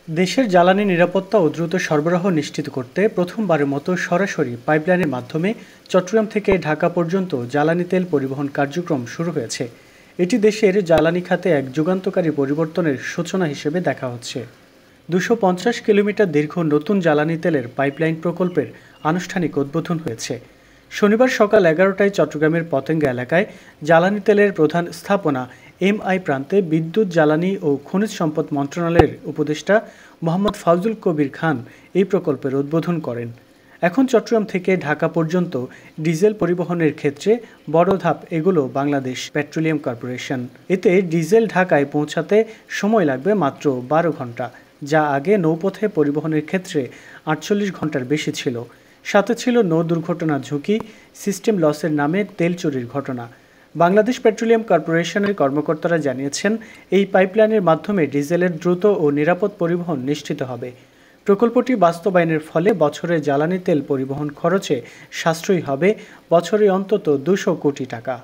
দেশের জ্বালানি নিরাপত্তা ও দ্রুত সরবরাহ নিশ্চিত করতে প্রথমবারের মতো সরাসরি পাইপলাইনের মাধ্যমে চট্টগ্রাম থেকে ঢাকা পর্যন্ত জ্বালানি তেল পরিবহন কার্যক্রম শুরু হয়েছে। এটি দেশের জ্বালানি খাতে এক যুগান্তকারী পরিবর্তনের সূচনা হিসেবে দেখা হচ্ছে। ২৫০ কিলোমিটার দীর্ঘ নতুন জ্বালানি তেলের পাইপলাইন প্রকল্পের আনুষ্ঠানিক উদ্বোধন হয়েছে। শনিবার সকাল ১১টায় চট্টগ্রামের পতেঙ্গা এলাকায় জ্বালানি তেলের প্রধান স্থাপনা এমআই প্রান্তে বিদ্যুৎ, জ্বালানি ও খনিজ সম্পদ মন্ত্রণালয়ের উপদেষ্টা মোহাম্মদ ফাউজুল কবির খান এই প্রকল্পের উদ্বোধন করেন। এখন চট্টগ্রাম থেকে ঢাকা পর্যন্ত ডিজেল পরিবহনের ক্ষেত্রে বড় ধাপ এগুলো বাংলাদেশ পেট্রোলিয়াম কর্পোরেশন। এতে ডিজেল ঢাকায় পৌঁছাতে সময় লাগবে মাত্র ১২ ঘন্টা, যা আগে নৌপথে পরিবহনের ক্ষেত্রে ৪৮ ঘন্টার বেশি ছিল। সাথে ছিল নৌ দুর্ঘটনা ঝুঁকি, সিস্টেম লসের নামে তেল চুরির ঘটনা। বাংলাদেশ পেট্রোলিয়াম কর্পোরেশনের কর্মকর্তারা জানিয়েছেন, এই পাইপলাইনের মাধ্যমে ডিজেলের দ্রুত ও নিরাপদ পরিবহন নিশ্চিত হবে। প্রকল্পটি বাস্তবায়নের ফলে বছরে জ্বালানি তেল পরিবহন খরচে সাশ্রয়ী হবে বছরে অন্তত ২০০ কোটি টাকা।